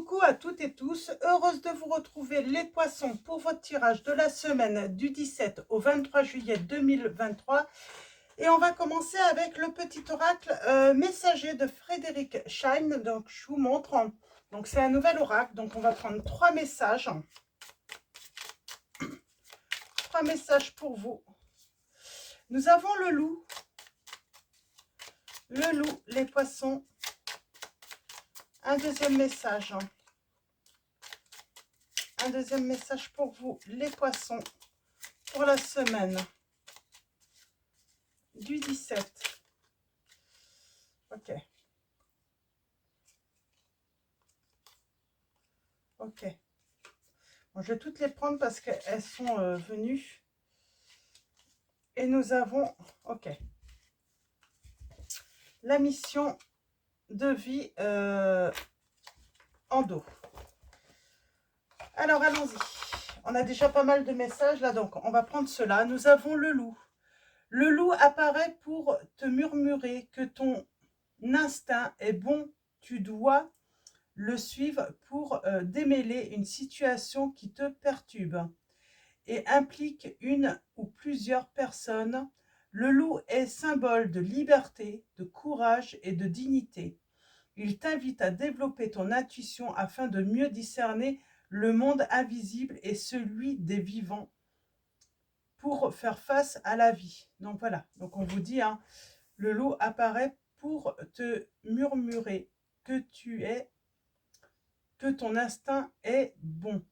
Coucou à toutes et tous, heureuse de vous retrouver les poissons pour votre tirage de la semaine du 17 au 23 juillet 2023. Et on va commencer avec le petit oracle messager de Frédéric Schein. Donc je vous montre, donc c'est un nouvel oracle, donc on va prendre trois messages pour vous. Nous avons le loup, les poissons, un deuxième message. Un deuxième message pour vous, les poissons, pour la semaine du 17. Ok. Ok. Bon, je vais toutes les prendre parce qu'elles sont venues. Et nous avons, ok, la mission de vie en dos. Alors, allons-y. On a déjà pas mal de messages là, donc on va prendre cela. Nous avons le loup. Le loup apparaît pour te murmurer que ton instinct est bon. Tu dois le suivre pour démêler une situation qui te perturbe et implique une ou plusieurs personnes. Le loup est symbole de liberté, de courage et de dignité. Il t'invite à développer ton intuition afin de mieux discerner le monde invisible et celui des vivants pour faire face à la vie. Donc voilà, donc on vous dit, hein, le loup apparaît pour te murmurer que ton instinct est bon.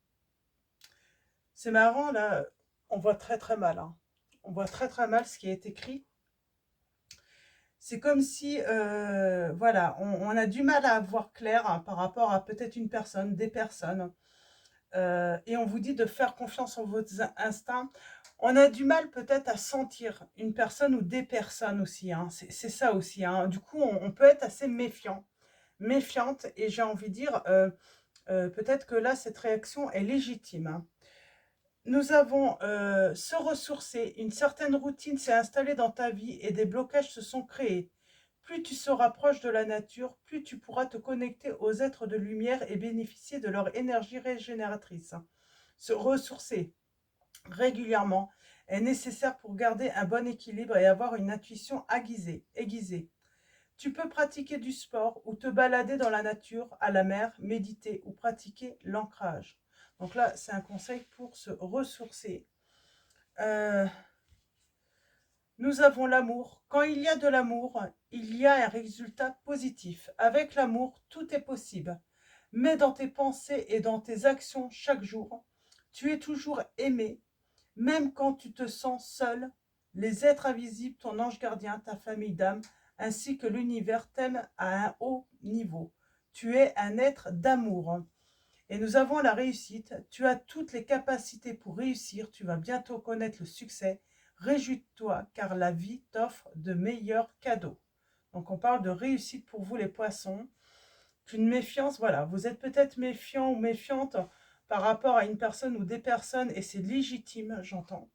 C'est marrant, là, on voit très très mal. Hein. On voit très très mal ce qui est écrit. C'est comme si, voilà, on a du mal à voir clair hein, par rapport à peut-être une personne, des personnes. Et on vous dit de faire confiance en votre instinct. On a du mal peut-être à sentir une personne ou des personnes aussi. Hein. C'est ça aussi. Hein. Du coup, on peut être assez méfiante. Et j'ai envie de dire, peut-être que là, cette réaction est légitime. Hein. Nous avons se ressourcer, une certaine routine s'est installée dans ta vie et des blocages se sont créés. Plus tu seras proche de la nature, plus tu pourras te connecter aux êtres de lumière et bénéficier de leur énergie régénératrice. Se ressourcer régulièrement est nécessaire pour garder un bon équilibre et avoir une intuition aiguisée. Tu peux pratiquer du sport ou te balader dans la nature, à la mer, méditer ou pratiquer l'ancrage. Donc là, c'est un conseil pour se ressourcer. Nous avons l'amour. Quand il y a de l'amour, il y a un résultat positif. Avec l'amour, tout est possible. Mais dans tes pensées et dans tes actions chaque jour, tu es toujours aimé, même quand tu te sens seul. Les êtres invisibles, ton ange gardien, ta famille d'âme, ainsi que l'univers t'aiment à un haut niveau. Tu es un être d'amour. Et nous avons la réussite. Tu as toutes les capacités pour réussir. Tu vas bientôt connaître le succès. Réjouis-toi car la vie t'offre de meilleurs cadeaux. Donc on parle de réussite pour vous les poissons. Une méfiance, voilà, vous êtes peut-être méfiant ou méfiante par rapport à une personne ou des personnes et c'est légitime, j'entends.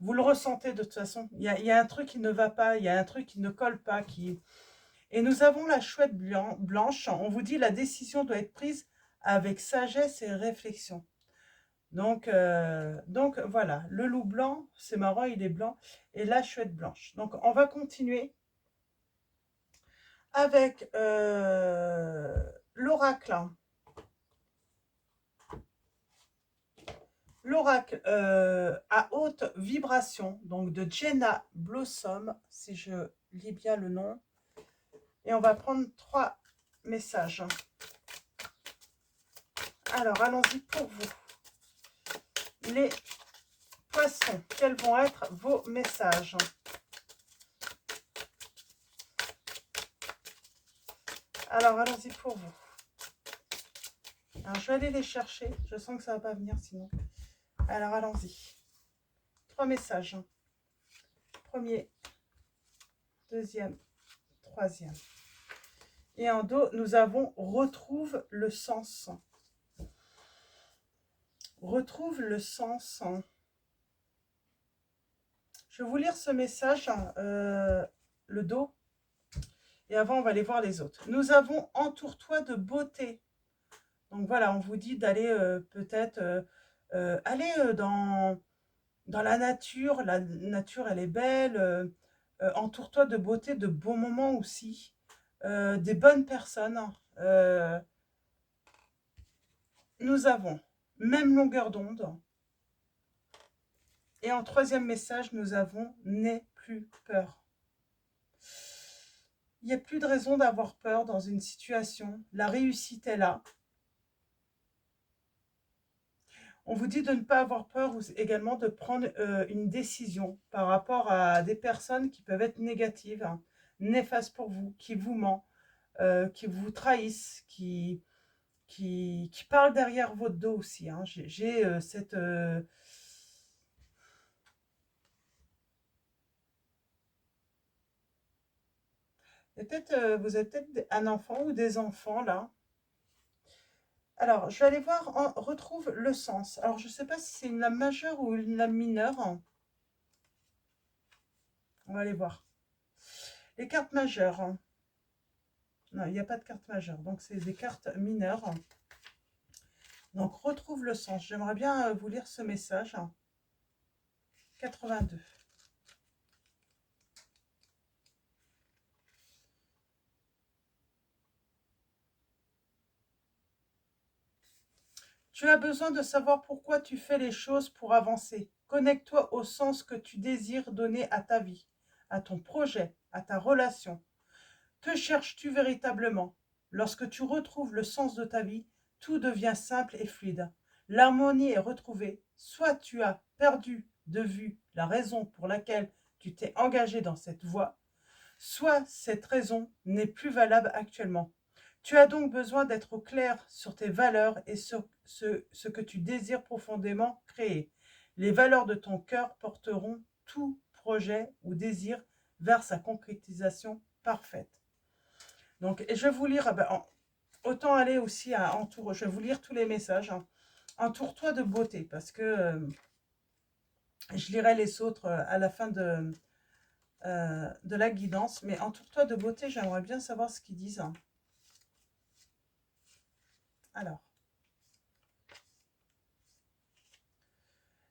Vous le ressentez de toute façon. Il y a un truc qui ne va pas, il y a un truc qui ne colle pas. Et nous avons la chouette blanche. On vous dit la décision doit être prise avec sagesse et réflexion. Donc voilà, le loup blanc, c'est marrant, il est blanc, et la chouette blanche. Donc on va continuer avec l'oracle. L'oracle à haute vibration, donc de Jenna Blossom, si je lis bien le nom. Et on va prendre trois messages. Alors, allons-y pour vous. Les poissons, quels vont être vos messages? Alors, allons-y pour vous. Alors, je vais aller les chercher. Je sens que ça ne va pas venir sinon. Alors, allons-y. Trois messages. Premier, deuxième, troisième. Et en dos, nous avons « Retrouve le sens ». Retrouve le sens. Je vais vous lire ce message, le dos. Et avant, on va aller voir les autres. Nous avons « Entoure-toi de beauté ». Donc voilà, on vous dit d'aller peut-être aller dans la nature elle est belle, entoure-toi de beauté, de bons moments aussi, des bonnes personnes. Euh, nous avons même longueur d'onde. Et en troisième message, nous avons n'aie plus peur. Il n'y a plus de raison d'avoir peur dans une situation. La réussite est là. On vous dit de ne pas avoir peur ou également de prendre une décision par rapport à des personnes qui peuvent être négatives, hein, néfastes pour vous, qui vous mentent, qui vous trahissent, qui parlent derrière votre dos aussi. Hein. J'ai cette... vous avez peut-être un enfant ou des enfants là. Alors, je vais aller voir, retrouve le sens. Alors, je ne sais pas si c'est une lame majeure ou une lame mineure. On va aller voir. Les cartes majeures. Non, il n'y a pas de carte majeure. Donc, c'est des cartes mineures. Donc, retrouve le sens. J'aimerais bien vous lire ce message. 82. Tu as besoin de savoir pourquoi tu fais les choses pour avancer. Connecte-toi au sens que tu désires donner à ta vie, à ton projet, à ta relation. Que cherches-tu véritablement? Lorsque tu retrouves le sens de ta vie, tout devient simple et fluide. L'harmonie est retrouvée. Soit tu as perdu de vue la raison pour laquelle tu t'es engagé dans cette voie, soit cette raison n'est plus valable actuellement. Tu as donc besoin d'être au clair sur tes valeurs et sur ce que tu désires profondément créer. Les valeurs de ton cœur porteront tout projet ou désir vers sa concrétisation parfaite. Donc, et je vais vous lire, autant aller aussi à entour, je vais vous lire tous les messages. Hein. Entoure-toi de beauté, parce que je lirai les autres à la fin de la guidance. Mais entoure-toi de beauté, j'aimerais bien savoir ce qu'ils disent. Hein. Alors,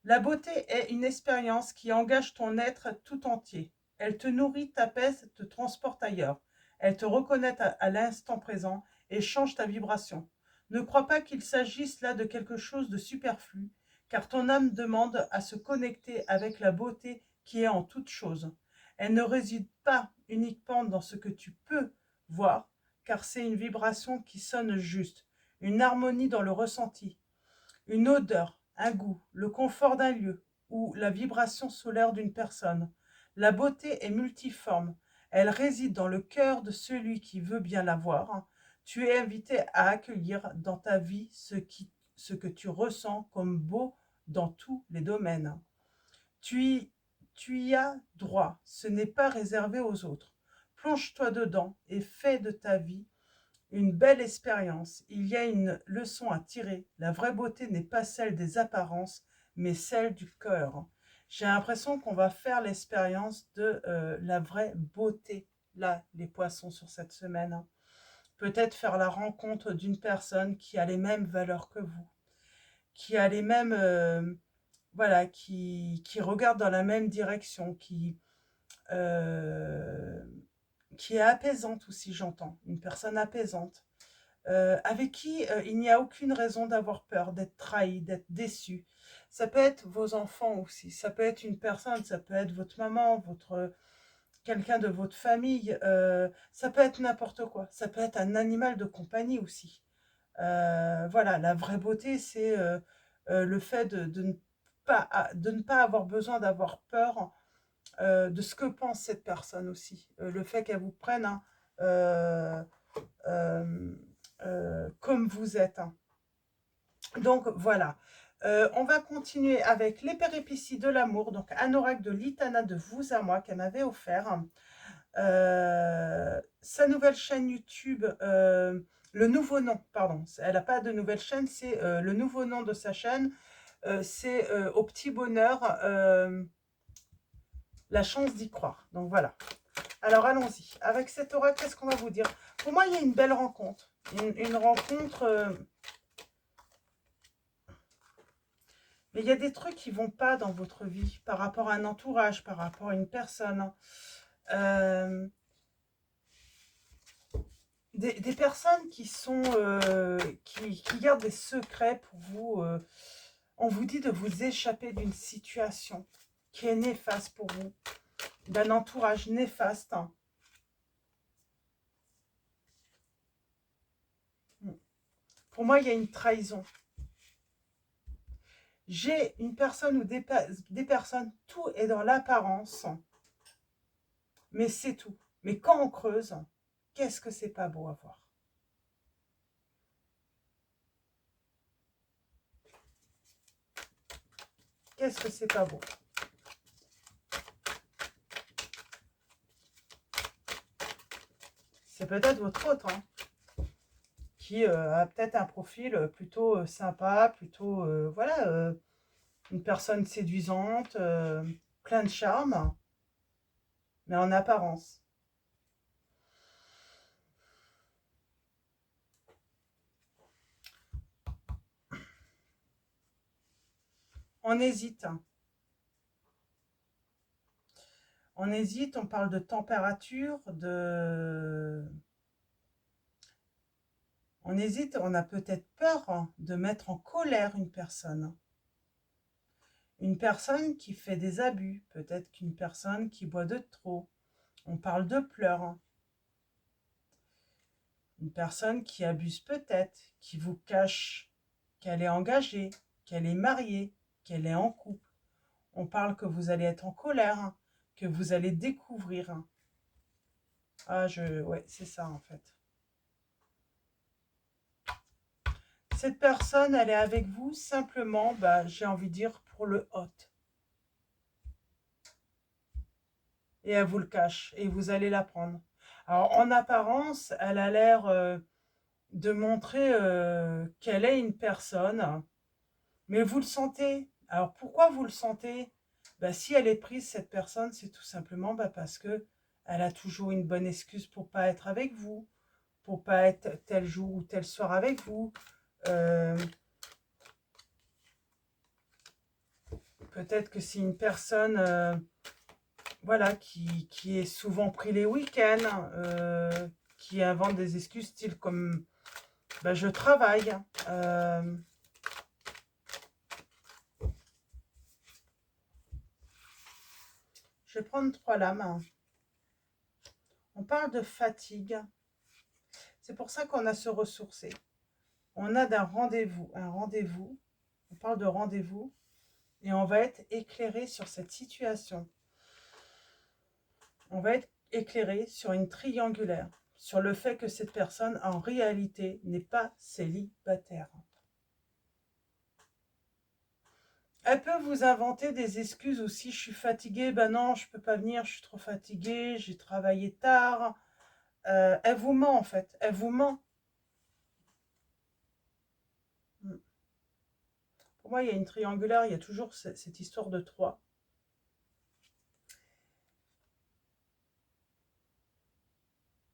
la beauté est une expérience qui engage ton être tout entier. Elle te nourrit, t'apaise, te transporte ailleurs. Elle te reconnaît à l'instant présent et change ta vibration. Ne crois pas qu'il s'agisse là de quelque chose de superflu, car ton âme demande à se connecter avec la beauté qui est en toute chose. Elle ne réside pas uniquement dans ce que tu peux voir, car c'est une vibration qui sonne juste, une harmonie dans le ressenti, une odeur, un goût, le confort d'un lieu ou la vibration solaire d'une personne. La beauté est multiforme. Elle réside dans le cœur de celui qui veut bien la voir. Tu es invité à accueillir dans ta vie ce que tu ressens comme beau dans tous les domaines. Tu y as droit. Ce n'est pas réservé aux autres. Plonge-toi dedans et fais de ta vie une belle expérience. Il y a une leçon à tirer. La vraie beauté n'est pas celle des apparences, mais celle du cœur. J'ai l'impression qu'on va faire l'expérience de la vraie beauté, là, les poissons, sur cette semaine. Peut-être faire la rencontre d'une personne qui a les mêmes valeurs que vous, qui a les mêmes... voilà, qui regarde dans la même direction, euh, qui est apaisante aussi, j'entends. Une personne apaisante. Avec qui il n'y a aucune raison d'avoir peur, d'être trahi, d'être déçu. Ça peut être vos enfants aussi, ça peut être une personne, ça peut être votre maman, quelqu'un de votre famille, ça peut être n'importe quoi, ça peut être un animal de compagnie aussi. Voilà, la vraie beauté, c'est le fait de ne pas avoir besoin d'avoir peur de ce que pense cette personne aussi. Le fait qu'elle vous prenne hein, euh, euh, comme vous êtes. Hein. Donc voilà. On va continuer avec les péripéties de l'amour. Donc un oracle de Litana de vous à moi qu'elle m'avait offert. Sa nouvelle chaîne YouTube, le nouveau nom, pardon. Elle n'a pas de nouvelle chaîne, c'est le nouveau nom de sa chaîne. C'est au petit bonheur, la chance d'y croire. Donc voilà. Alors allons-y. Avec cet oracle, qu'est-ce qu'on va vous dire? Pour moi, il y a une belle rencontre. Une rencontre Mais il y a des trucs qui vont pas dans votre vie, par rapport à un entourage, par rapport à une personne. Euh, des personnes qui sont qui gardent des secrets pour vous. On vous dit de vous échapper d'une situation qui est néfaste pour vous, d'un entourage néfaste, hein. Pour moi, il y a une trahison. J'ai une personne ou des personnes, tout est dans l'apparence, mais c'est tout. Mais quand on creuse, qu'est-ce que c'est pas beau à voir. Qu'est-ce que c'est pas beau. C'est peut-être votre autre, hein, qui a peut-être un profil plutôt sympa, plutôt, voilà, une personne séduisante, plein de charme, mais en apparence. On hésite. On hésite, on parle de température, on hésite, on a peut-être peur, hein, de mettre en colère une personne. Une personne qui fait des abus, peut-être qu'une personne qui boit de trop. On parle de pleurs, hein. Une personne qui abuse peut-être, qui vous cache qu'elle est engagée, qu'elle est mariée, qu'elle est en couple. On parle que vous allez être en colère, hein, que vous allez découvrir, hein. Ah, ouais, c'est ça en fait. Cette personne, elle est avec vous simplement, bah, j'ai envie de dire, pour le hot. Et elle vous le cache, et vous allez la prendre. Alors, en apparence, elle a l'air de montrer qu'elle est une personne, mais vous le sentez. Alors, pourquoi vous le sentez? Bah, si elle est prise, cette personne, c'est tout simplement bah, parce que elle a toujours une bonne excuse pour pas être avec vous, pour pas être tel jour ou tel soir avec vous. Euh, Peut-être que c'est une personne voilà, qui est souvent pris les week-ends, qui invente des excuses style comme bah, je travaille. Je vais prendre 3 lames. On parle de fatigue. C'est pour ça qu'on a se ressourcer. On a d'un rendez-vous, un rendez-vous. On parle de rendez-vous et on va être éclairé sur cette situation. On va être éclairé sur une triangulaire, sur le fait que cette personne, en réalité, n'est pas célibataire. Elle peut vous inventer des excuses aussi. Je suis fatiguée, ben non, je peux pas venir, je suis trop fatiguée, j'ai travaillé tard. Elle vous ment en fait, elle vous ment. Pour moi, il y a une triangulaire, il y a toujours cette histoire de 3.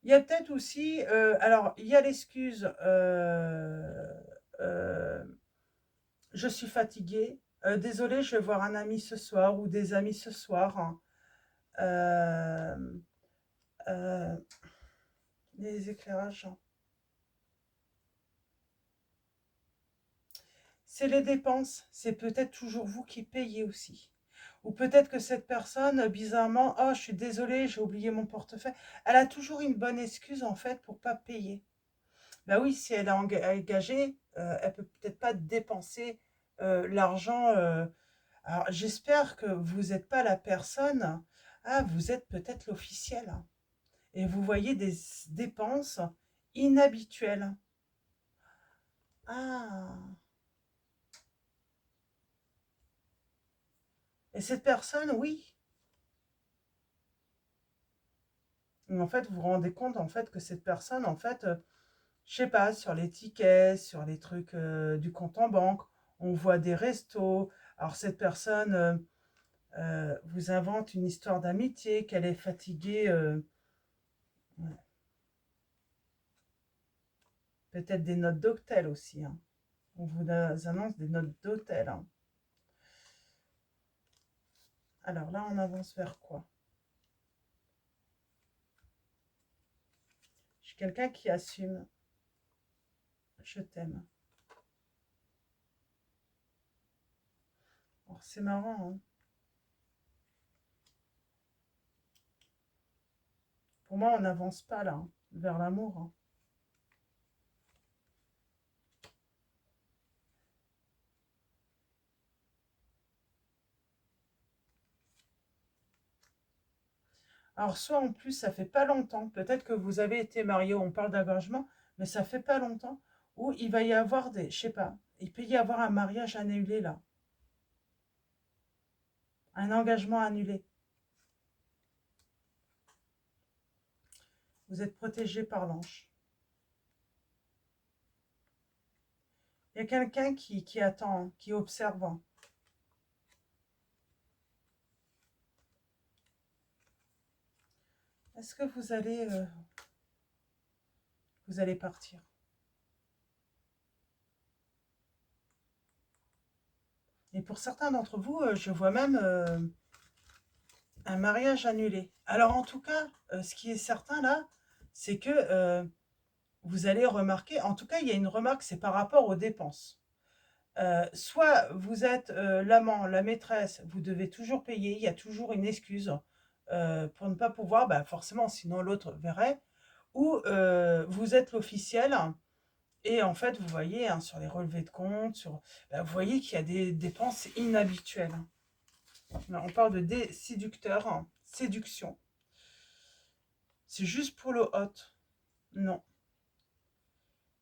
Il y a peut-être aussi, alors il y a l'excuse, euh, je suis fatiguée, désolée, je vais voir un ami ce soir ou des amis ce soir, hein. Euh, euh, les éclairages, hein. C'est les dépenses, c'est peut-être toujours vous qui payez aussi. Ou peut-être que cette personne, bizarrement, oh, je suis désolée, j'ai oublié mon portefeuille. Elle a toujours une bonne excuse en fait pour pas payer. Bah oui, si elle est engagée, elle peut peut-être pas dépenser l'argent. Alors j'espère que vous n'êtes pas la personne. Ah, vous êtes peut-être l'officiel, hein. Et vous voyez des dépenses inhabituelles. Ah. Et cette personne, oui. Mais en fait, vous vous rendez compte en fait que cette personne, en fait, je sais pas, sur les tickets, sur les trucs du compte en banque, on voit des restos. Alors cette personne vous invente une histoire d'amitié, qu'elle est fatiguée, ouais. Peut-être des notes d'hôtel aussi, hein. On vous annonce des notes d'hôtel, hein. Alors là, on avance vers quoi? Je suis quelqu'un qui assume. Je t'aime. Alors, c'est marrant, hein. Pour moi, on n'avance pas là, hein, vers l'amour, hein. Alors, soit en plus, ça fait pas longtemps, peut-être que vous avez été marié, on parle d'engagement, mais ça fait pas longtemps, où il va y avoir des, je sais pas, il peut y avoir un mariage annulé là, un engagement annulé. Vous êtes protégé par l'ange. Il y a quelqu'un qui attend, hein, qui observe, hein. Est-ce que vous allez partir? Et pour certains d'entre vous, je vois même un mariage annulé. Alors en tout cas, ce qui est certain là, c'est que vous allez remarquer, en tout cas il y a une remarque, c'est par rapport aux dépenses. Soit vous êtes l'amant, la maîtresse, vous devez toujours payer, il y a toujours une excuse pour ne pas pouvoir, bah forcément, sinon l'autre verrait. Ou vous êtes l'officiel, et en fait, vous voyez hein, sur les relevés de compte, bah, vous voyez qu'il y a des dépenses inhabituelles. Là, on parle de séducteur, hein, séduction. C'est juste pour le hot. Non.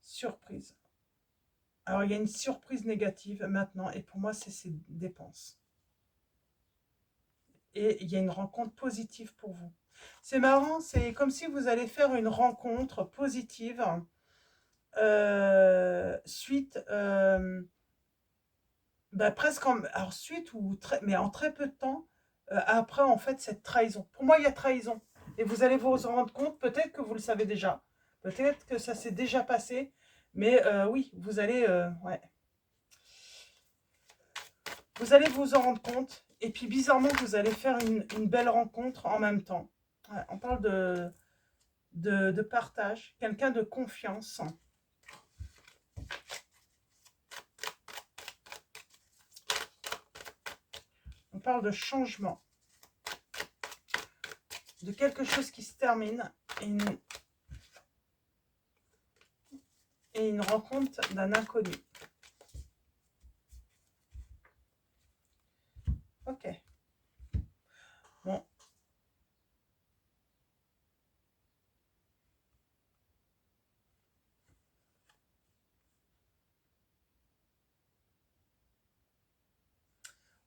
Surprise. Alors, il y a une surprise négative maintenant, et pour moi, c'est ces dépenses. Et il y a une rencontre positive pour vous. C'est marrant, c'est comme si vous allez faire une rencontre positive suite, bah, presque alors suite ou très, mais en très peu de temps après en fait cette trahison. Pour moi, il y a trahison. Et vous allez vous en rendre compte, peut-être que vous le savez déjà, peut-être que ça s'est déjà passé, mais oui, ouais, vous allez vous en rendre compte. Et puis bizarrement, vous allez faire une belle rencontre en même temps. Ouais, on parle de partage, quelqu'un de confiance. On parle de changement, de quelque chose qui se termine et une rencontre d'un inconnu. Ok. Bon.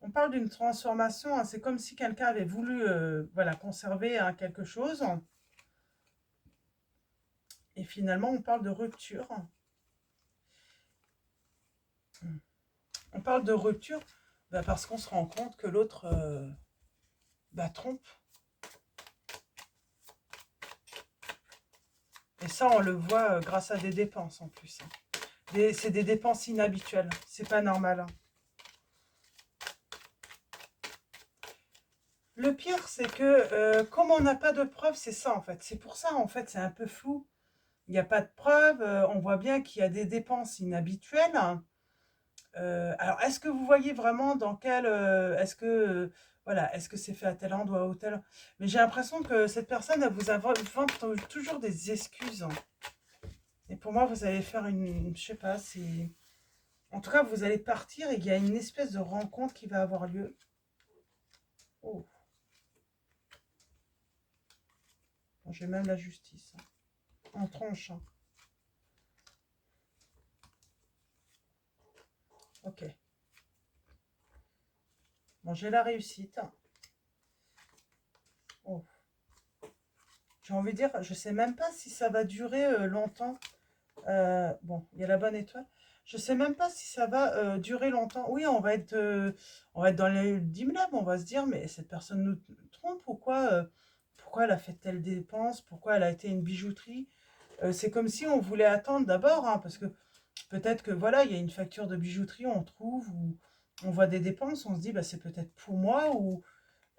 On parle d'une transformation, hein, c'est comme si quelqu'un avait voulu voilà, conserver hein, quelque chose. Et finalement, on parle de rupture. On parle de rupture bah, parce qu'on se rend compte que l'autre bah, trompe. Et ça, on le voit grâce à des dépenses en plus. Hein. C'est des dépenses inhabituelles. C'est pas normal. Hein. Le pire, c'est que comme on n'a pas de preuves, c'est ça en fait. C'est pour ça en fait, c'est un peu flou. Il n'y a pas de preuves. On voit bien qu'il y a des dépenses inhabituelles. Alors, est-ce que vous voyez vraiment dans quel... est-ce que voilà, est-ce que c'est fait à tel endroit ou tel... Mais j'ai l'impression que cette personne, elle vous invente toujours des excuses. Hein. Et pour moi, vous allez faire une... Je sais pas, c'est... En tout cas, vous allez partir et il y a une espèce de rencontre qui va avoir lieu. Oh. Bon, j'ai même la justice. Hein. En tranche. Hein. Ok. Bon, j'ai la réussite. Oh. J'ai envie de dire, je sais même pas si ça va durer longtemps. Bon, il y a la bonne étoile. Je sais même pas si ça va durer longtemps. Oui, on va être dans les dimlab, on va se dire, mais cette personne nous trompe ou quoi pourquoi elle a fait telle dépense? Pourquoi elle a été une bijouterie? C'est comme si on voulait attendre d'abord, hein, parce que peut-être que voilà, il y a une facture de bijouterie, on trouve, ou on voit des dépenses, on se dit, bah, c'est peut-être pour moi, ou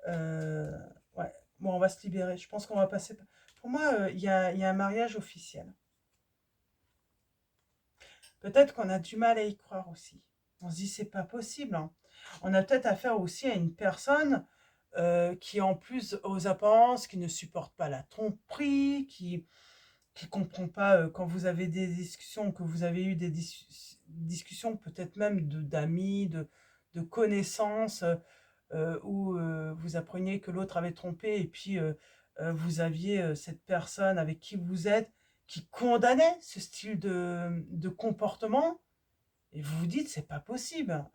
Euh, ouais. Bon, on va se libérer. Je pense qu'on va passer... Pour moi, il y a un mariage officiel. Peut-être qu'on a du mal à y croire aussi. On se dit, c'est pas possible, hein. On a peut-être affaire aussi à une personne qui, en plus, aux apparences, qui ne supporte pas la tromperie, qui comprend pas quand vous avez des discussions, que vous avez eu des discussions peut-être même d'amis, de connaissances, où vous appreniez que l'autre avait trompé et puis vous aviez cette personne avec qui vous êtes qui condamnait ce style de comportement et vous vous dites c'est pas possible.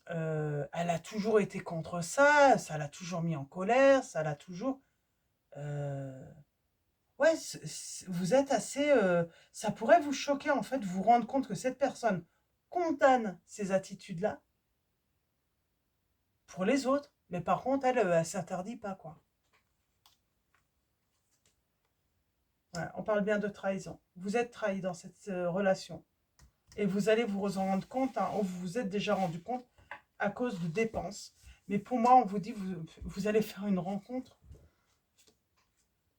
Elle a toujours été contre ça, ça l'a toujours mis en colère, ça l'a toujours... euh, ouais, vous êtes assez... ça pourrait vous choquer en fait, vous rendre compte que cette personne condamne ces attitudes-là pour les autres, mais par contre elle s'interdit pas quoi. Ouais, on parle bien de trahison. Vous êtes trahi dans cette relation. Et vous allez vous en rendre compte, hein, ou vous vous êtes déjà rendu compte, à cause de dépenses. Mais pour moi, on vous dit, vous allez faire une rencontre.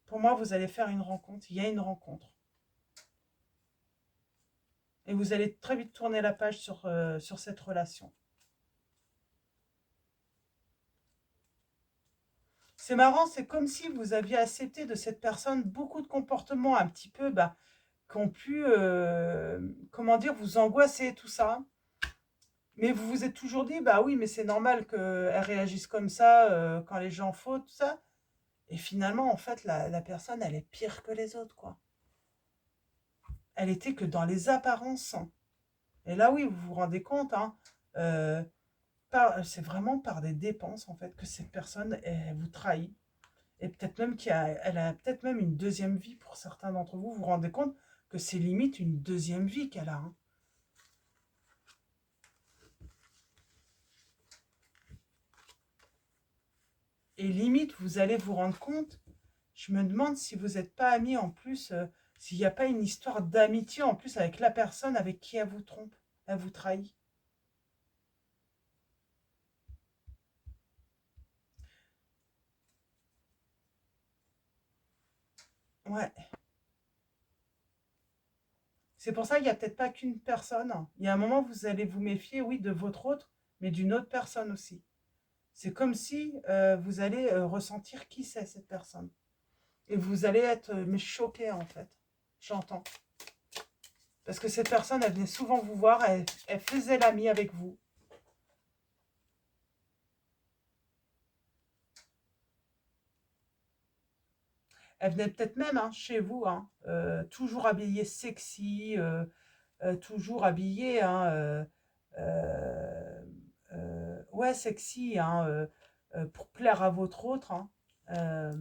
Pour moi, vous allez faire une rencontre. Il y a une rencontre. Et vous allez très vite tourner la page sur cette relation. C'est marrant, c'est comme si vous aviez accepté de cette personne beaucoup de comportements un petit peu, bah, qui ont pu, comment dire, vous angoisser, tout ça. Mais vous vous êtes toujours dit, bah oui, mais c'est normal qu'elle réagisse comme ça quand les gens font, tout ça. Et finalement, en fait, la personne, elle est pire que les autres, quoi. Elle était que dans les apparences. Et là, oui, vous vous rendez compte, hein, euh, c'est vraiment par des dépenses, en fait, que cette personne, elle vous trahit. Et peut-être même elle a peut-être même une deuxième vie pour certains d'entre vous. Vous vous rendez compte que c'est limite une deuxième vie qu'elle a, hein. Et limite, vous allez vous rendre compte, je me demande si vous n'êtes pas amis en plus, s'il n'y a pas une histoire d'amitié en plus avec la personne avec qui elle vous trompe, elle vous trahit. Ouais. C'est pour ça qu'il n'y a peut-être pas qu'une personne. Il y a un moment, vous allez vous méfier, oui, de votre autre, mais d'une autre personne aussi. C'est comme si vous allez ressentir qui c'est cette personne. Et vous allez être mais choqué en fait. J'entends. Parce que cette personne, elle venait souvent vous voir, elle faisait l'amie avec vous. Elle venait peut-être même hein, chez vous, hein, toujours habillée sexy, toujours habillée, hein, ouais, sexy, hein, pour plaire à votre autre. Hein. Euh,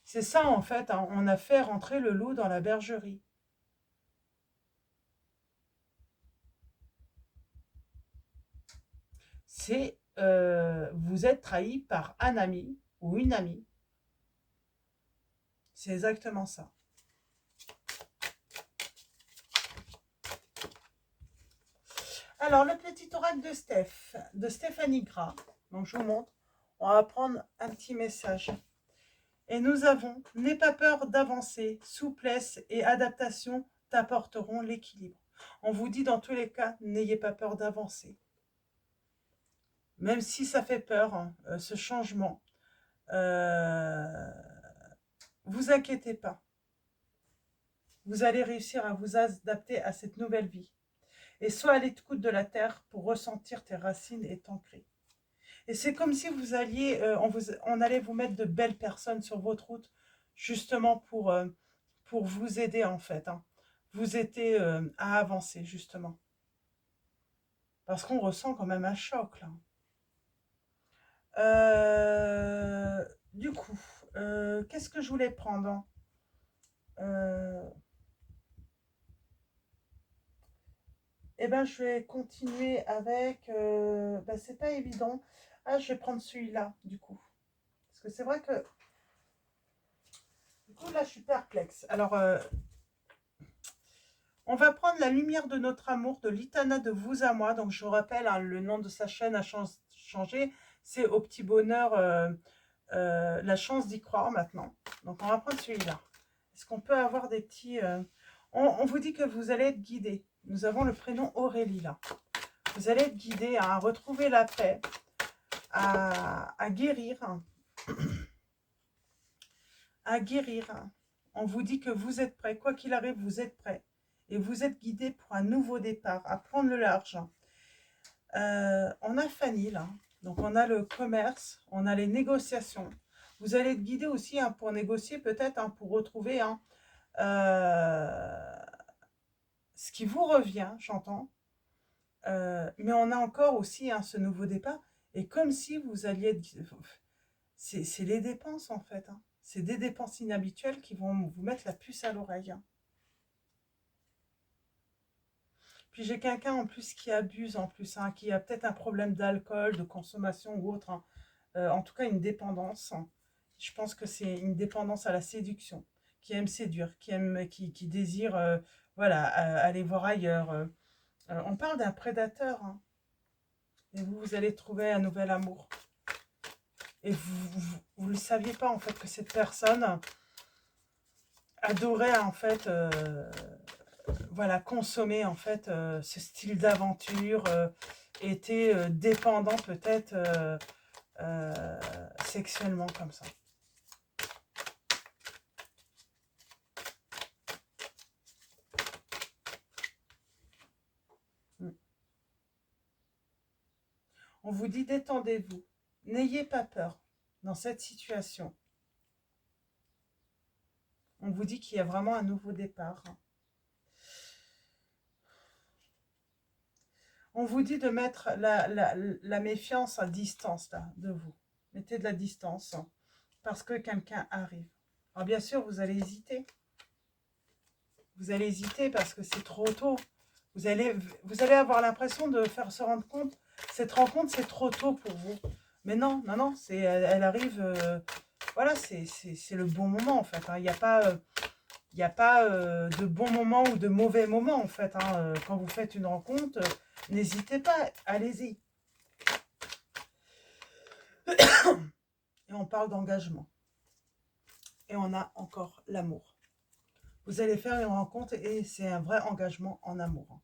c'est ça en fait, hein, on a fait rentrer le loup dans la bergerie. C'est vous êtes trahi par un ami ou une amie. C'est exactement ça. Alors, le petit oracle de Stéphanie Gras. Donc, je vous montre. On va prendre un petit message. Et nous avons, n'aie pas peur d'avancer, souplesse et adaptation t'apporteront l'équilibre. On vous dit dans tous les cas, n'ayez pas peur d'avancer. Même si ça fait peur, hein, ce changement, euh, vous inquiétez pas. Vous allez réussir à vous adapter à cette nouvelle vie. Et sois à l'écoute de la terre pour ressentir tes racines et t'ancrer. Et c'est comme si vous alliez, on allait vous mettre de belles personnes sur votre route, justement pour vous aider en fait, hein. Vous aider à avancer justement. Parce qu'on ressent quand même un choc là. Du coup, qu'est-ce que je voulais prendre, hein? Eh ben, je vais continuer avec. Ben, c'est pas évident. Ah, je vais prendre celui-là, du coup. Parce que c'est vrai que. Du coup, là, je suis perplexe. Alors, On va prendre la lumière de notre amour, de l'Itana de vous à moi. Donc, je vous rappelle, hein, le nom de sa chaîne a changé. C'est Au Petit Bonheur, la chance d'y croire maintenant. Donc, on va prendre celui-là. Est-ce qu'on peut avoir des petits... on vous dit que vous allez être guidé. Nous avons le prénom Aurélie, là. Vous allez être guidé à retrouver la paix, à guérir. À guérir. On vous dit que vous êtes prêts. Quoi qu'il arrive, vous êtes prêts. Et vous êtes guidé pour un nouveau départ, à prendre le large. On a Fanny, là. Donc, on a le commerce, on a les négociations. Vous allez être guidé aussi hein, pour négocier, peut-être, hein, pour retrouver hein, ce qui vous revient, j'entends. Mais on a encore aussi hein, ce nouveau départ. Et comme si vous alliez être... C'est les dépenses, en fait. Hein. C'est des dépenses inhabituelles qui vont vous mettre la puce à l'oreille. Hein. Puis j'ai quelqu'un en plus qui abuse en plus, hein, qui a peut-être un problème d'alcool, de consommation ou autre. Hein. En tout cas, une dépendance. Hein. Je pense que c'est une dépendance à la séduction, qui aime séduire, qui désire voilà, aller voir ailleurs. On parle d'un prédateur. Hein. Et vous allez trouver un nouvel amour. Et vous ne le saviez pas en fait que cette personne adorait en fait... voilà, consommer en fait ce style d'aventure, était dépendant peut-être sexuellement comme ça. Mm. On vous dit détendez-vous, n'ayez pas peur dans cette situation. On vous dit qu'il y a vraiment un nouveau départ. On vous dit de mettre la méfiance à distance là, de vous. Mettez de la distance hein, parce que quelqu'un arrive. Alors bien sûr, vous allez hésiter. Vous allez hésiter parce que c'est trop tôt. Vous allez avoir l'impression de se rendre compte, cette rencontre, c'est trop tôt pour vous. Mais non, non, non, elle arrive, voilà, c'est le bon moment en fait. Hein. Il n'y a pas, de bon moment ou de mauvais moment en fait. Hein. Quand vous faites une rencontre, n'hésitez pas, allez-y. Et on parle d'engagement. Et on a encore l'amour. Vous allez faire une rencontre et c'est un vrai engagement en amour.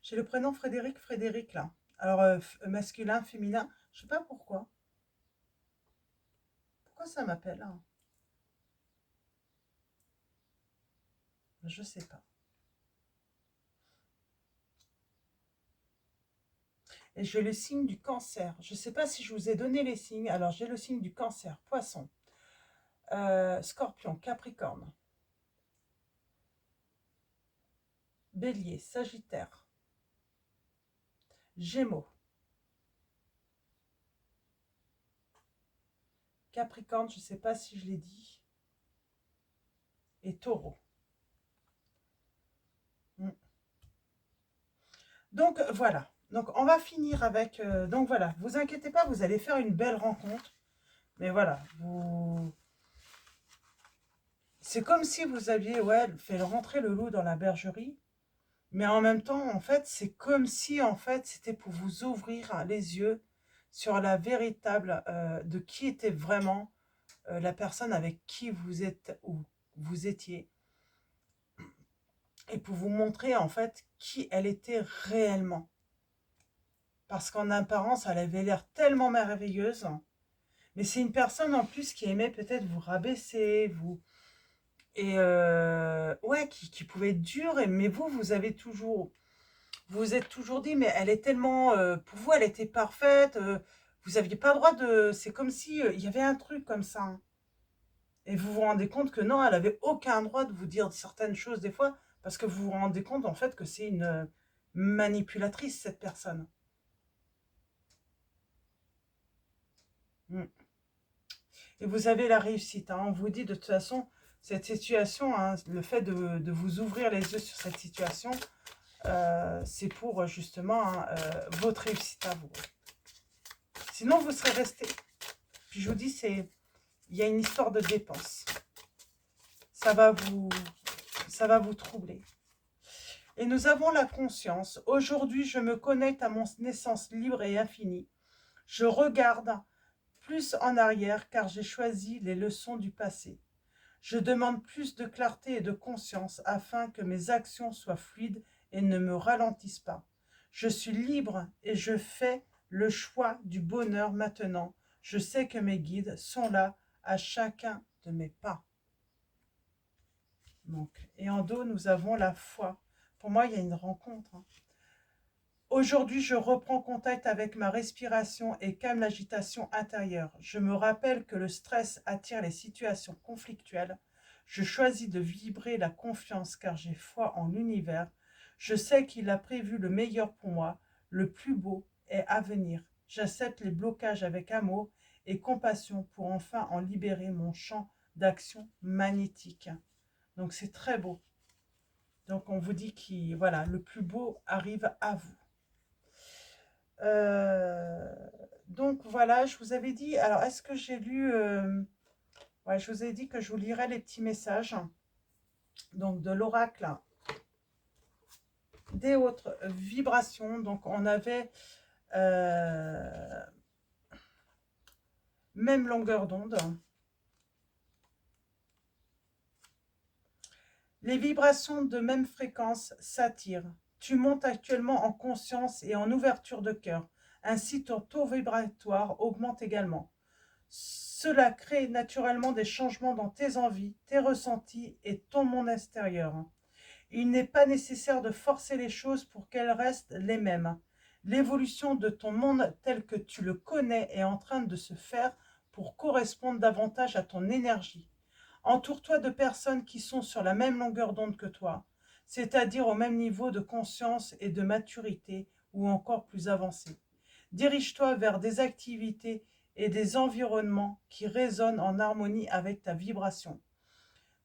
J'ai le prénom Frédéric là. Alors, masculin, féminin, je sais pas pourquoi. Pourquoi ça m'appelle hein? Je sais pas. Et j'ai le signe du cancer. Je sais pas si je vous ai donné les signes. Alors, j'ai le signe du cancer, poisson, scorpion, capricorne, bélier, sagittaire, gémeaux, capricorne, je sais pas si je l'ai dit, et taureau. Donc, voilà. Donc, on va finir avec... donc, voilà. Vous inquiétez pas, vous allez faire une belle rencontre. Mais voilà, c'est comme si vous aviez fait rentrer le loup dans la bergerie. Mais en même temps, en fait, c'est comme si, en fait, c'était pour vous ouvrir les yeux sur la véritable... de qui était vraiment la personne avec qui vous êtes ou vous étiez. Et pour vous montrer, en fait, qui elle était réellement. Parce qu'en apparence, elle avait l'air tellement merveilleuse. Mais c'est une personne en plus qui aimait peut-être vous rabaisser, vous... Et ouais, qui pouvait être dure, mais vous avez toujours... Vous vous êtes toujours dit, mais elle est tellement... pour vous, elle était parfaite. Vous n'aviez pas le droit de... C'est comme si il y avait un truc comme ça. Hein. Et vous vous rendez compte que non, elle avait aucun droit de vous dire certaines choses des fois, parce que vous vous rendez compte en fait que c'est une manipulatrice, cette personne. Mm. Et vous avez la réussite. Hein. On vous dit de toute façon, cette situation, hein, le fait de vous ouvrir les yeux sur cette situation, c'est pour justement hein, votre réussite à vous. Sinon, vous serez resté. Puis je vous dis, il y a une histoire de dépenses. Ça va ça va vous troubler. Et nous avons la conscience. Aujourd'hui, je me connecte à mon naissance libre et infinie. Je regarde plus en arrière car j'ai choisi les leçons du passé. Je demande plus de clarté et de conscience afin que mes actions soient fluides et ne me ralentissent pas. Je suis libre et je fais le choix du bonheur maintenant. Je sais que mes guides sont là à chacun de mes pas. Donc, et en dos, nous avons la foi. Pour moi, il y a une rencontre. Aujourd'hui, je reprends contact avec ma respiration et calme l'agitation intérieure. Je me rappelle que le stress attire les situations conflictuelles. Je choisis de vibrer la confiance car j'ai foi en l'univers. Je sais qu'il a prévu le meilleur pour moi. Le plus beau est à venir. J'accepte les blocages avec amour et compassion pour enfin en libérer mon champ d'action magnétique. Donc c'est très beau. Donc on vous dit que voilà, le plus beau arrive à vous. Donc voilà, je vous avais dit, alors est-ce que j'ai lu, ouais, je vous ai dit que je vous lirais les petits messages, donc de l'oracle, des autres vibrations, donc on avait même longueur d'onde. Les vibrations de même fréquence s'attirent. Tu montes actuellement en conscience et en ouverture de cœur. Ainsi, ton taux vibratoire augmente également. Cela crée naturellement des changements dans tes envies, tes ressentis et ton monde extérieur. Il n'est pas nécessaire de forcer les choses pour qu'elles restent les mêmes. L'évolution de ton monde tel que tu le connais est en train de se faire pour correspondre davantage à ton énergie. Entoure-toi de personnes qui sont sur la même longueur d'onde que toi, c'est-à-dire au même niveau de conscience et de maturité ou encore plus avancé. Dirige-toi vers des activités et des environnements qui résonnent en harmonie avec ta vibration.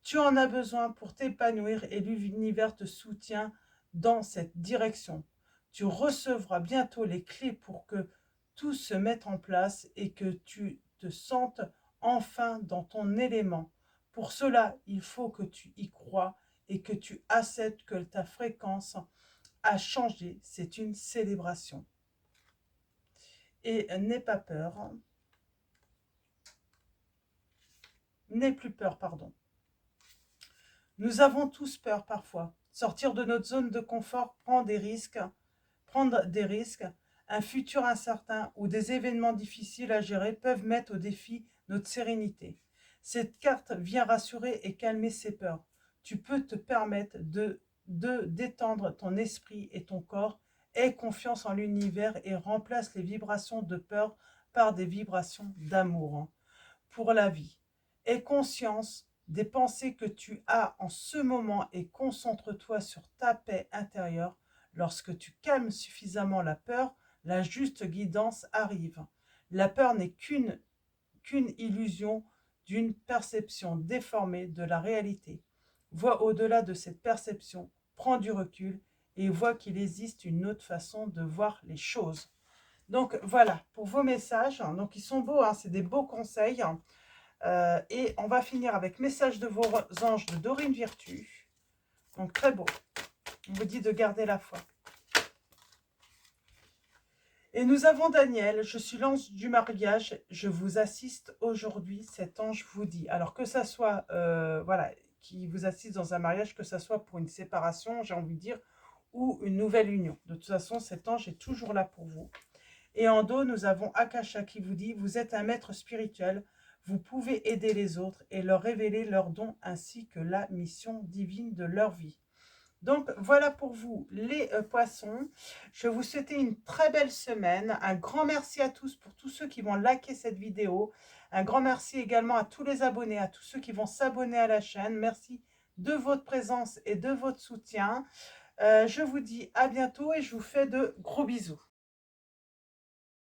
Tu en as besoin pour t'épanouir et l'univers te soutient dans cette direction. Tu recevras bientôt les clés pour que tout se mette en place et que tu te sentes enfin dans ton élément. Pour cela, il faut que tu y crois et que tu acceptes que ta fréquence a changé. C'est une célébration. Et n'aie pas peur. N'aie plus peur, pardon. Nous avons tous peur parfois. Sortir de notre zone de confort, prendre des risques, un futur incertain ou des événements difficiles à gérer peuvent mettre au défi notre sérénité. Cette carte vient rassurer et calmer ces peurs. Tu peux te permettre de détendre ton esprit et ton corps. Aie confiance en l'univers et remplace les vibrations de peur par des vibrations d'amour pour la vie. Aie conscience des pensées que tu as en ce moment et concentre-toi sur ta paix intérieure. Lorsque tu calmes suffisamment la peur, la juste guidance arrive. La peur n'est qu'une illusion d'une perception déformée de la réalité. Vois au-delà de cette perception, prends du recul et vois qu'il existe une autre façon de voir les choses. Donc voilà, pour vos messages, donc ils sont beaux, hein, c'est des beaux conseils. Et on va finir avec message de vos anges de Dorine Virtue. Donc très beau. On vous dit de garder la foi. Et nous avons Daniel, je suis l'ange du mariage, je vous assiste aujourd'hui, cet ange vous dit. Alors que ça soit, voilà, qui vous assiste dans un mariage, que ça soit pour une séparation, j'ai envie de dire, ou une nouvelle union. De toute façon, cet ange est toujours là pour vous. Et en dos, nous avons Akasha qui vous dit, vous êtes un maître spirituel, vous pouvez aider les autres et leur révéler leurs dons ainsi que la mission divine de leur vie. Donc voilà pour vous les poissons. Je vais vous souhaiter une très belle semaine. Un grand merci à tous pour tous ceux qui vont liker cette vidéo. Un grand merci également à tous les abonnés, à tous ceux qui vont s'abonner à la chaîne. Merci de votre présence et de votre soutien. Je vous dis à bientôt et je vous fais de gros bisous.